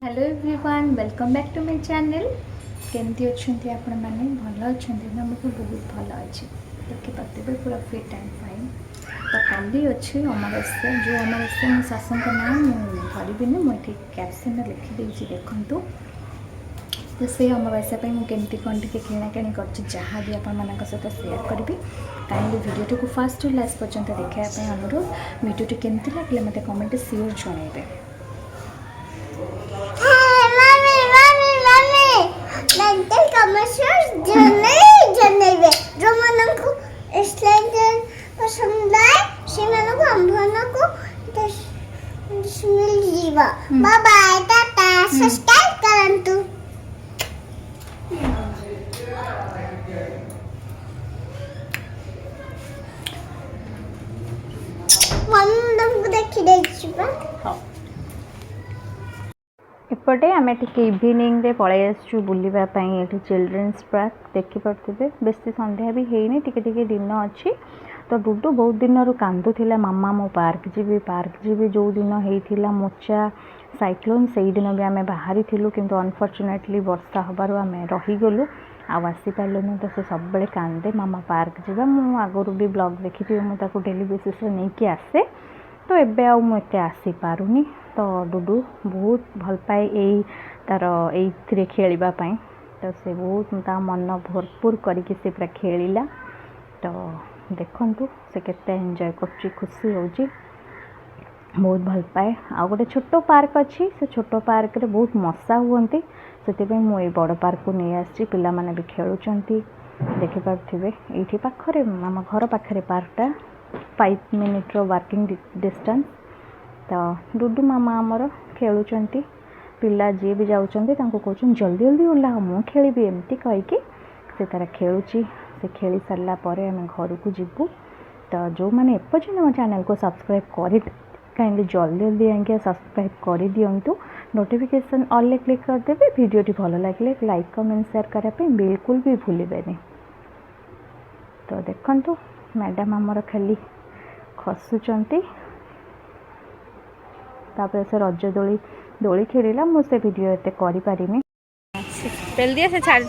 Hello everyone, welcome back to my channel. केमती अच्छे आपण मैंने भल अच्छा मैं बहुत भल अच्छे देखिए पूरा फिट एंड फाइन। तो काली अच्छी अमावास्या जो अमावास्या मो शाशु ना मुझे मुझे कैप्शन लिखिदे देखूँ। तो से अमावास्या मुझे कौन टी किणाकिणी कर जहाँ भी आपण सहित सेयार करी। काइंडली वीडियो को फास्ट टू लास्ट पर्यंत देखापी अनुरोध। वीडियो केमती लगे मत कमेंट सियोर जनइबे। बाय बाय टाटा सब्सक्राइब करंतु मम्मी देखि देखिबा। हाँ एपटे आम इवनिंग रे पलि आसु बुलवाई ये चिल्ड्रेन्स पार्क देखिपे। बेसी संध्या भी होनी टिके दिन अच्छी। तो डुडू बहुत दिन कांदुला मामा मो पार्क जी जो दिन होता मोचा साइक्लोन से दिन भी आम बाहरी थिलु किंतु अनफॉर्चुनेटली वर्षा हबार आम रहीगलु आसीपारूँ। तो से सब बड़े कांदे मामा पार्क जावा मु आगुरी भी ब्लॉग देखी मुझे डेली बेसिस नहीं कि आसे। तो एबे मुझे आसी पारुनी। तो डुडू बहुत भल पाए यही तार ये खेलवाई। तो से बहुत ता मन भरपूर करके से पूरा खेलिला। तो देखु से केते एंजॉय कर खुशी होची बहुत भल पाए। आ गोटे छोट पार्क अच्छी से छोट पार्क रे बहुत मशा हुंती से मुझे बड़ पार्क को नहीं आसी पिला माने भी खेलुचंती देखिपे। ये पाखरे आम घर पाखे पार्कटा 5 मिनिट्र वाकिंग डिस्टेंस। तो डुडू मामा आमर खेलुचंती पिला जी भी जाऊँच कहते जल्दी जल्दी ओह्लाह मु खेली एमती कहीकि से तार खेलुची। से खेली सारा पर आम घर को जीवु। तो जो मैंने एपर्यंत मो चैनल को सब्सक्राइब कर काइंडली जल्दी जल्दी आगे सब्सक्राइब कर दिंतु। नोटिफिकेशन ऑल क्लिक करदेवे। वीडियोटी भल लगे लाइक कमेंट शेयर करने बिल्कुल भी भूलें। तो देखंतु मैडम आमर खाली खसुचंती तापर से रज दोली दोली खेलिला मुझे वीडियो एते करि पारिनी। पेल दिया से छाड़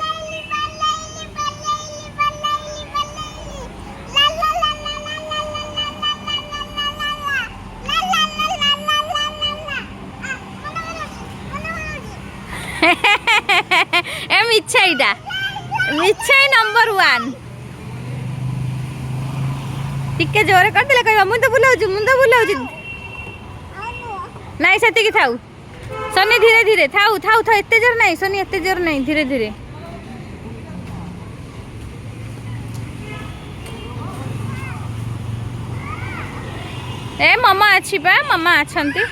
ए मिछाईटा मिछाई नंबर 1 टिके जोरे कर देले कहबा मुंड बुलाउछु नहीं से थाऊ सोनी धीरे धीरे थाऊ थाऊ था एते जोर नहीं सोनी एते जोर नहीं धीरे धीरे। ए मामा अच्छी पा मामा अच्छंती।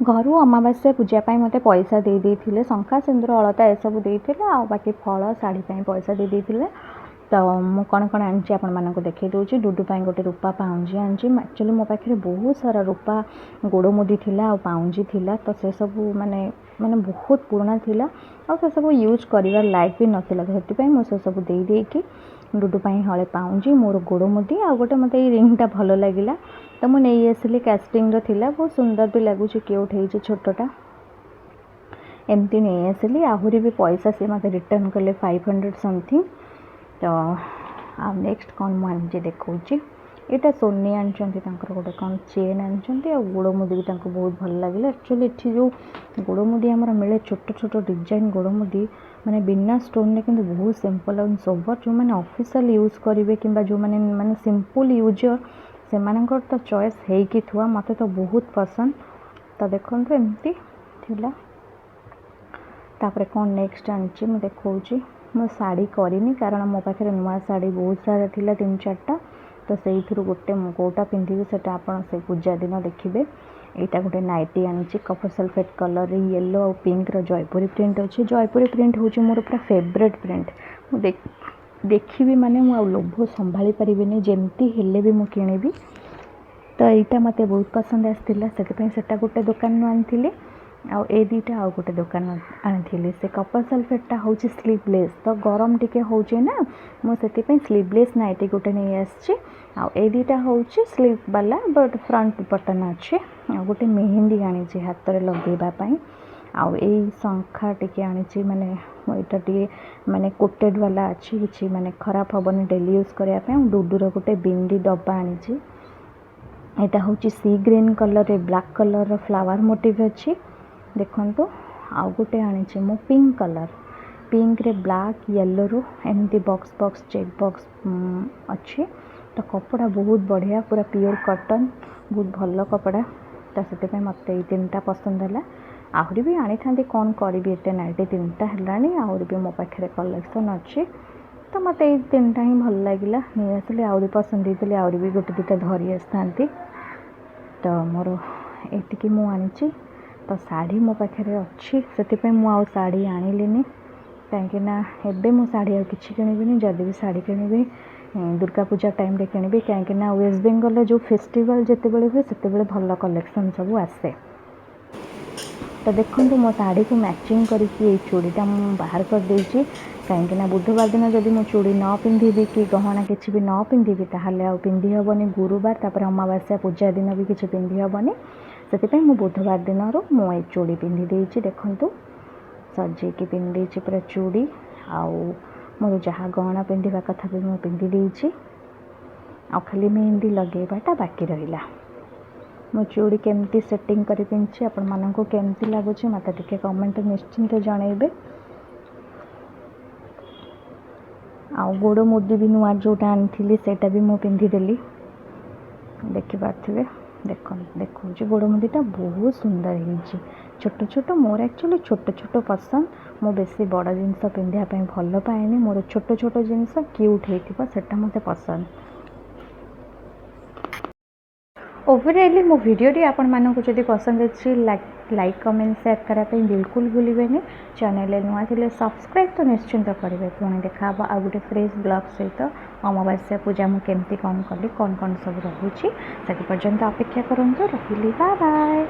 घर अमावास्या पूजापी मत पैसा दे शंखा सिंदूर अलता यू देते आ बाकी फल शाढ़ी पैसा दे। तो मुझे कौन कौन आनी आपको देखे दूसरी डुडू गोटे रूपा पाउंजी आनी। एक्चुअली मो पाखे बहुत सारा रूपा गोड़ मुदी थिला आ पाउंजी थिला। तो से सब माने माने बहुत पुराना थिला आ से सब यूज कर लायक भी नाला। से मुझे सब देकी डुडू हले पाउंजी मोर गोड़ मुदी आ गोटे मत रिंगटा भल लगे। तो मुझे नहीं आसली कास्टिंग थिला बहुत सुंदर भी लगुच क्यूट हो छोटा एमती नहीं आसली। आहरी भी पैसा से मत रिटर्न कले 500 समथिंग। तो आ नेक्स्ट कौन मुझे देखा यहाँ सोनी आनी गोटे कौन चेन आनी गोड़ मुदी भी बहुत भल लगे। एक्चुअली ये जो गोड़ मुदी आम मिले छोट छोट डिजाइन गोड़ मुदी माने बिना स्टोन ने किंतु बहुत सिंपल और सोबर जो मैंने ऑफिशियल यूज करेंगे कि जो मैंने माने सिंपल यूजर से तो चॉइस है थुआ मत तो बहुत पसंद। तो देखो एमती थिला तापर कौन नेक्स्ट आनी मुझे देखा मो शाढ़ी करनी कारण मो पाखे नुआ शाढ़ी बहुत सारा थिला 3-4टा। तो से गोटे कौटा पिंधि से आप पूजा दिन देखिए। एटा गोटे नाइटी आनी कपर सल्फेट कलर येलो और पिंक जयपुरी प्रिंट अच्छे। जयपुरी प्रिंट हूँ मोर पूरा फेवरेट प्रिंट। मुझे देखी माने मुझे लोभ संभाली पारिनी जमती हेले भी मुझे किणवी। तो यहाँ मत बहुत पसंद आसाला से गोटे दुकान आनी ए दुटा आउ गोटे दुकान आनी से कपर सल्फेटा हूँ स्लीवलेस तो गरम टिके होचे ना मुझे स्लीवलेस नाइटी गोटे नहीं आसी। ए दुटा हूँ स्लीव वाला बट फ्रंट बटन अच्छे। गोटे मेहंदी आनी हाथ में लगेवाई आउ शंखा टी आनी माने यहाँ टे माने कोटेड वाला अच्छी किसी माने खराब हेनी डेली यूज करने। डुडूर गोटे बिंदी डब्बा आनी यहाँ हूँ sea green colour black colour flower motif अच्छी देखो। आउ गोटे आनी मु पिंक कलर पिंक रे ब्लैक येलो रू एमती बॉक्स बॉक्स चेक बॉक्स अच्छी। तो कपड़ा बहुत बढ़िया पूरा प्योर कॉटन बहुत भल कपड़ा। तो से मत तीन टा पसंद है। आहरी भी आनी था कौन करी एट नाइटी तीन टा है आहरी भी मो पाखे कलेक्शन अच्छी। तो मत तीन टा ही भल लगे नहीं आसली आहरी पसंद होती आहरी भी गोटे दुटा धरी आसता। तो मोर ये मु आनी तो साड़ी मो पाखे अच्छी से मुझे शाड़ी आणिली कहीं एबे मु शाड़ी किसी किणवी जदि भी शाड़ी किणवी दुर्गा पूजा टाइम रे किणवी कहीं वेस्ट बेंगल जो फेस्टिवल जिते बड़े हुए से भल कलेक्शन सब आसे। तो देखो मो शाड़ी को मैचिंग करके चूड़ीटा मुझे बाहर कर देछि कहीं बुधवार दिन जब मो चूड़ी न पिंधि कि गहना किसी भी न पिंधि ताहले आ पिंधि हेबनी गुरुवार तापर अमावास्या पूजा दिन भी किसी पिंधि हेबनी से मु बुधवार दिन मुझे चूड़ी पिंधि देछि। देखु सजेकी पिंधि पूरा चूड़ी आउ मोर जहाँ गहना पिंधा कथा भी मुझे पिंधि देछि आ खाली मेहंदी लगेबाटा बाकी रहिला। मो चूड़ी केमती सेटिंग कर पिंधि आपण मानक केमती लगुच मत टे कमेंट निश्चिंत जनइबे। आ गोड़ मुदी भी नुआ जोटा आनी सेटा भी मुझे पिंधिदेली देखिपे। देखो देखो गोड़ मुदीटा बहुत सुंदर है छोट छोट मोर एक्चुअली छोट छोट पसंद मो बेसी बड़ जिनस पिंधापी भल पाएनि मोर छोट छोट जिनस क्यूट होता मत पसंद। ओवरऑली मो वीडियोटी आपण मानक जदि पसंद अच्छी लाइक कमेंट शेयर करने बिल्कुल भूलें। चैनल नुआ थे सब्सक्राइब तो निश्चिंत करेंगे। पुणी देखा आ गोटे फ्रेश ब्लॉग सहित अमावास्या पूजा मुझे केमती कौन कली कौन कौन सब रही से पर्यंत अपेक्षा करूँ। रही बाय बाय।